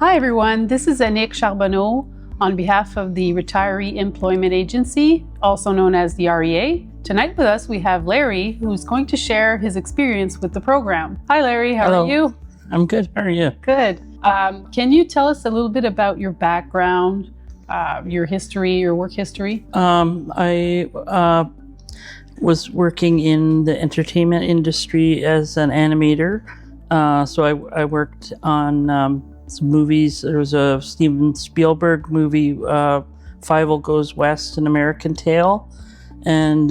Hi everyone, this is Annick Charbonneau on behalf of the Retiree Employment Agency, also known as the REA. Tonight with us we have Larry, who's going to share his experience with the program. Hi Larry, how Hello. are you? I'm good, how are you? Good. Can you tell us a little bit about your background, your history, your work history? I was working in the entertainment industry as an animator. So I worked on some movies. There was a Steven Spielberg movie, Fievel Goes West, An American Tale. And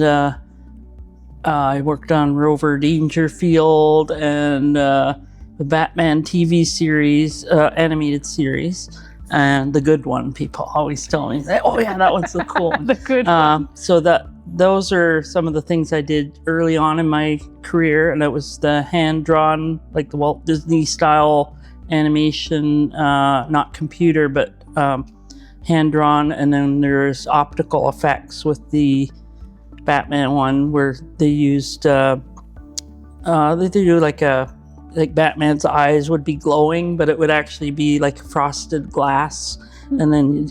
I worked on Rover Dangerfield and the Batman TV series, animated series. And the good one, people always tell me, oh yeah, that one's the cool one. The good one. So those are some of the things I did early on in my career, and it was the hand-drawn, like the Walt Disney style animation, not computer, but hand-drawn, and then there's optical effects with the Batman one where they used, they do like Batman's eyes would be glowing, but it would actually be like frosted glass. And then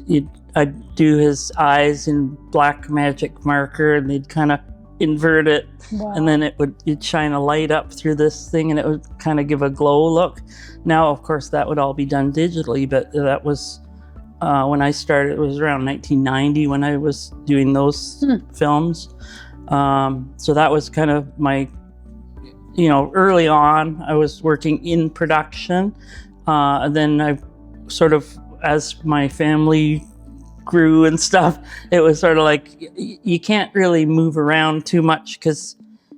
I'd do his eyes in black magic marker, and they'd kind of invert it. Wow. And then you'd shine a light up through this thing, and it would kind of give a glow look. Now, of course, that would all be done digitally, but that was when I started. It was around 1990 when I was doing those films. So that was kind of my, early on, I was working in production. And then I sort of, as my family grew and stuff, it was sort of like, you can't really move around too much, because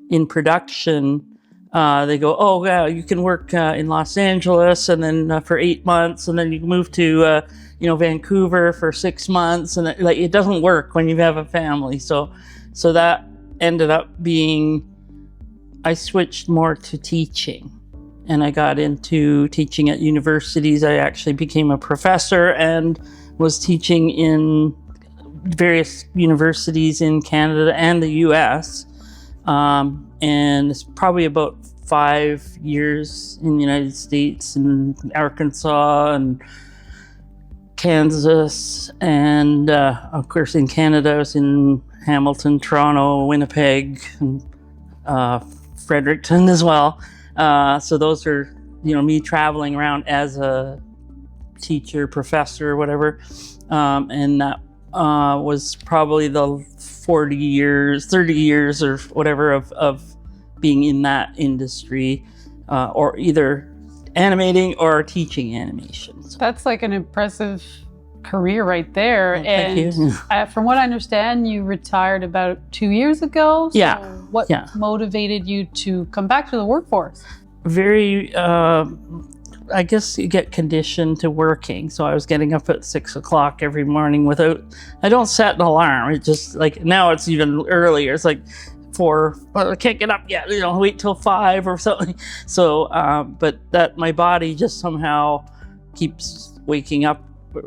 in production, they go, oh yeah, you can work in Los Angeles, and then for 8 months, and then you move to, Vancouver for 6 months. And it doesn't work when you have a family. So that ended up being, I switched more to teaching, and I got into teaching at universities. I actually became a professor and was teaching in various universities in Canada and the US. And it's probably about 5 years in the United States, and Arkansas and Kansas. And of course in Canada, I was in Hamilton, Toronto, Winnipeg, and Fredericton as well. So those are, me traveling around as a teacher, professor, whatever. And that was probably the 30 years or whatever of being in that industry, or either animating or teaching animations. That's like an impressive career right there. Oh, thank you. From what I understand, you retired about 2 years ago. So Yeah. what motivated you to come back to the workforce? Very, I guess you get conditioned to working. So I was getting up at 6 o'clock every morning I don't set an alarm. It's just like, now it's even earlier. It's like 4, I can't get up yet, wait till 5 or something. So, but that my body just somehow keeps waking up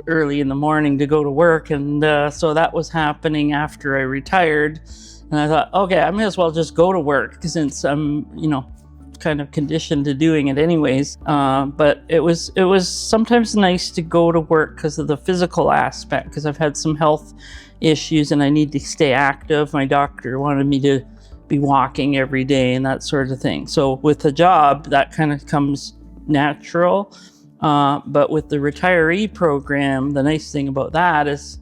early in the morning to go to work. And so that was happening after I retired. And I thought, okay, I may as well just go to work, since I'm, kind of conditioned to doing it anyways. But it was sometimes nice to go to work because of the physical aspect, because I've had some health issues and I need to stay active. My doctor wanted me to be walking every day and that sort of thing. So with the job, that kind of comes natural. But with the retiree program, the nice thing about that is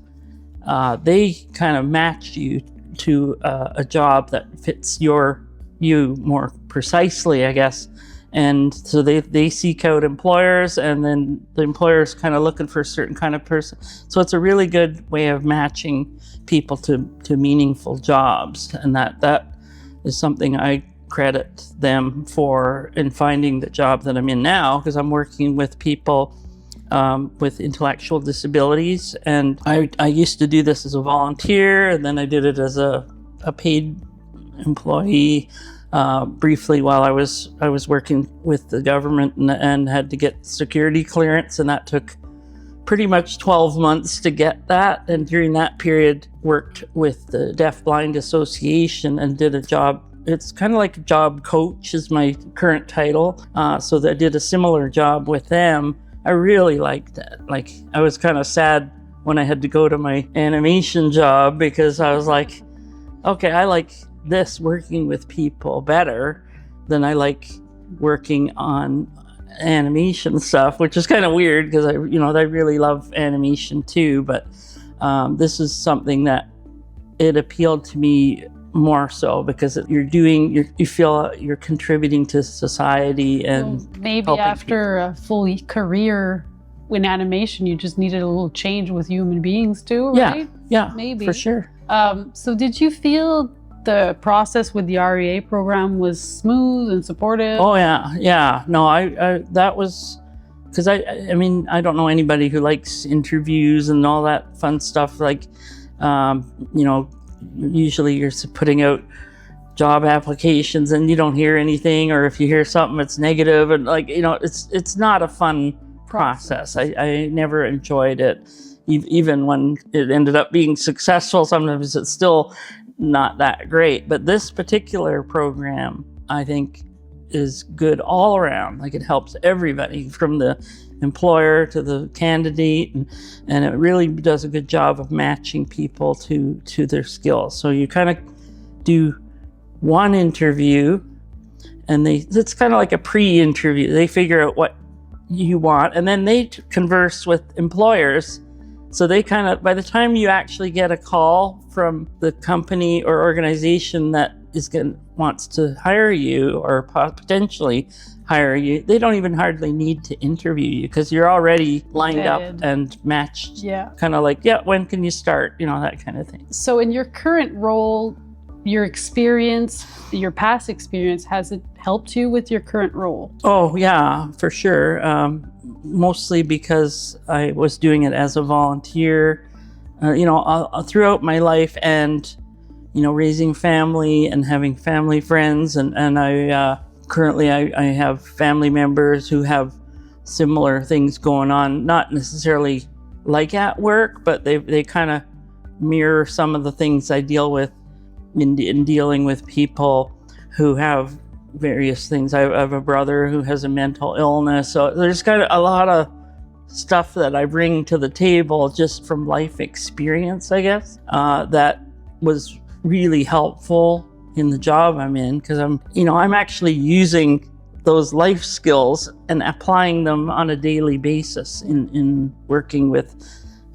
they kind of match you to a job that fits you more precisely, I guess. And so they seek out employers, and then the employer's kind of looking for a certain kind of person. So it's a really good way of matching people to meaningful jobs. And that is something I credit them for in finding the job that I'm in now, because I'm working with people with intellectual disabilities. And I used to do this as a volunteer, and then I did it as a paid employee briefly while I was working with the government, and had to get security clearance, and that took pretty much 12 months to get that. And during that period, worked with the Deaf Blind Association and did a job. It's kind of like a job coach is my current title. So I did a similar job with them I really liked it. Like, I was kind of sad when I had to go to my animation job because I was like, okay, I like this working with people better than I like working on animation stuff, which is kind of weird because I really love animation too. But this is something that it appealed to me more so because you feel you're contributing to society and maybe after a full career in animation, you just needed a little change with human beings too, right? Yeah, maybe for sure. So did you feel the process with the REA program was smooth and supportive? Oh yeah. No, I that was because I mean, I don't know anybody who likes interviews and all that fun stuff. Like, usually you're putting out job applications and you don't hear anything, or if you hear something, it's negative, and it's not a fun process. I never enjoyed it. Even when it ended up being successful, sometimes it's still not that great. But this particular program, I think, is good all around. Like, it helps everybody from the employer to the candidate, and it really does a good job of matching people to their skills. So you kind of do one interview, and it's kind of like a pre-interview. They figure out what you want, and then they converse with employers. So they kind of, by the time you actually get a call from the company or organization that wants to hire you or potentially hire you, they don't even hardly need to interview you because you're already lined up and matched. Yeah. Kind of like, when can you start? That kind of thing. So in your current role, your experience, your past experience, has it helped you with your current role? Oh yeah, for sure. Mostly because I was doing it as a volunteer, throughout my life, and raising family and having family friends, and I currently I have family members who have similar things going on, not necessarily like at work, but they kind of mirror some of the things I deal with in dealing with people who have various things. I have a brother who has a mental illness, so there's kind of a lot of stuff that I bring to the table just from life experience, I guess, that was really helpful in the job I'm in, because I'm actually using those life skills and applying them on a daily basis in working with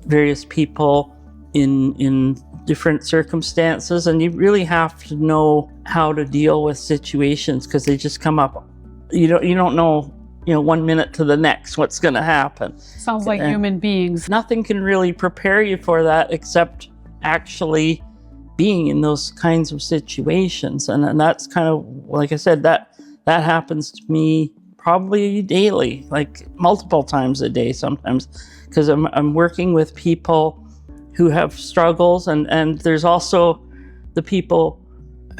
various people in different circumstances. And you really have to know how to deal with situations because they just come up. You don't know 1 minute to the next what's going to happen. Sounds like human beings. Nothing can really prepare you for that except actually being in those kinds of situations. And that's kind of, like I said, that happens to me probably daily, like multiple times a day sometimes, because I'm working with people who have struggles, and there's also the people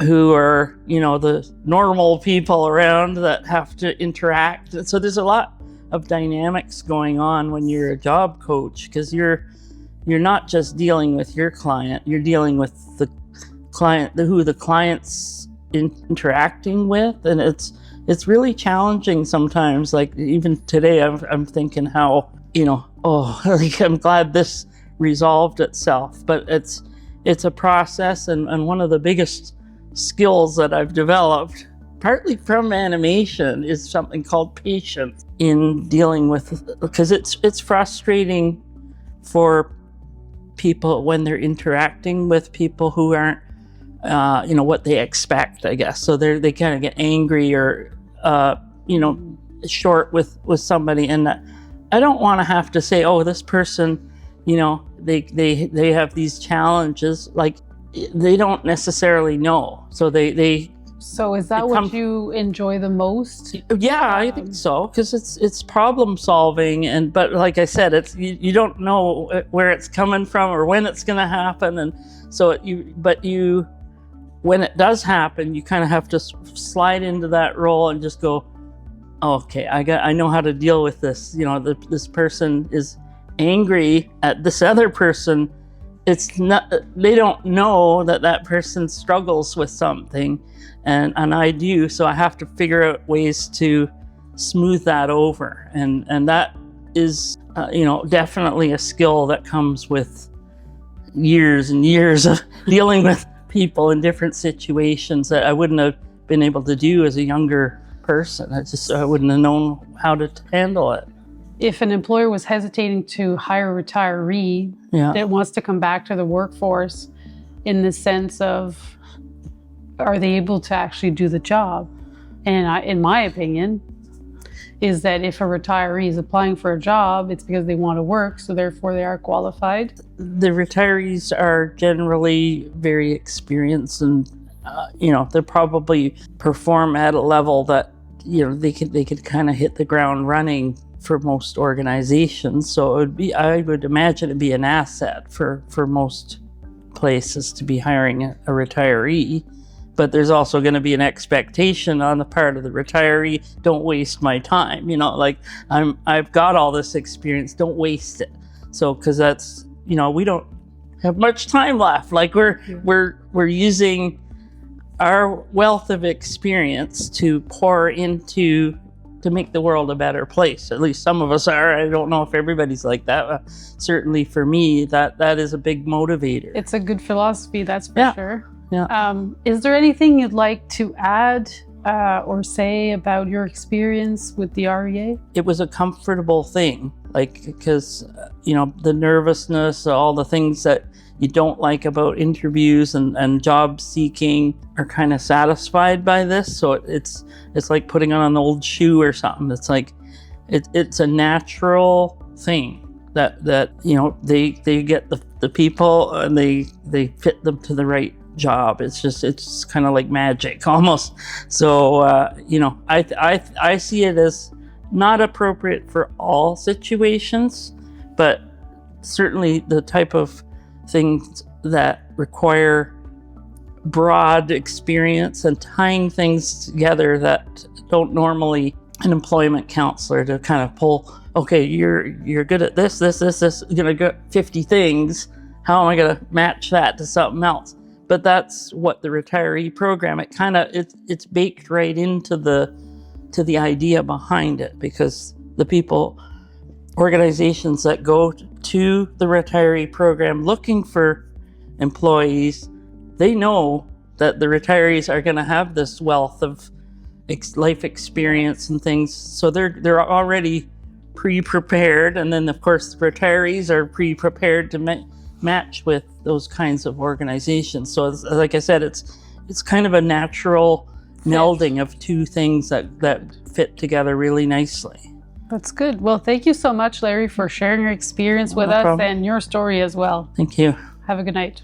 who are, the normal people around that have to interact. So there's a lot of dynamics going on when you're a job coach, because you're not just dealing with your client, you're dealing with the client, who the client's interacting with, and it's really challenging sometimes. Like even today, I'm thinking how, like I'm glad this resolved itself, but it's a process, and one of the biggest skills that I've developed, partly from animation, is something called patience in dealing with, because it's frustrating for people when they're interacting with people who aren't what they expect, I guess. So they kind of get angry or short with somebody, and I don't want to have to say, oh, this person, they have these challenges. Like, they don't necessarily know. So So is that what you enjoy the most? Yeah, I think so, because it's problem solving, but like I said, it's you don't know where it's coming from or when it's going to happen, and so when it does happen, you kind of have to slide into that role and just go, okay, I know how to deal with this. This person is angry at this other person. It's not, they don't know that person struggles with something, and I do. So I have to figure out ways to smooth that over, and that is definitely a skill that comes with years and years of dealing with people in different situations that I wouldn't have been able to do as a younger person. I wouldn't have known how to handle it. If an employer was hesitating to hire a retiree that wants to come back to the workforce, in the sense of, are they able to actually do the job? And in my opinion, is that if a retiree is applying for a job, it's because they want to work, so therefore they are qualified. The retirees are generally very experienced, and they probably perform at a level that they could kind of hit the ground running for most organizations. So I would imagine it'd be an asset for most places to be hiring a retiree. But there's also going to be an expectation on the part of the retiree, don't waste my time. I've got all this experience, don't waste it. So, because that's, we don't have much time left. Like we're using our wealth of experience to pour into, to make the world a better place. At least some of us are. I don't know if everybody's like that. Certainly for me, that is a big motivator. It's a good philosophy, that's for sure. Yeah. Is there anything you'd like to add or say about your experience with the REA? It was a comfortable thing, because the nervousness, all the things that you don't like about interviews and job seeking are kind of satisfied by this. So it's like putting on an old shoe or something. It's like it's a natural thing that they get the people and they fit them to the right job. It's kind of like magic almost. So I see it as not appropriate for all situations, but certainly the type of things that require broad experience and tying things together that don't normally an employment counselor to kind of pull, okay, you're good at this, you're gonna get 50 things, how am I gonna match that to something else? But that's what the retiree program, it's baked right into the idea behind it, because the organizations that go to the retiree program looking for employees, they know that the retirees are going to have this wealth of life experience and things, so they're already pre-prepared. And then of course the retirees are pre-prepared to match with those kinds of organizations. So like I said, it's kind of a natural melding of two things that fit together really nicely. That's good. Well, thank you so much, Larry, for sharing your experience with us and your story as well. Thank you. Have a good night.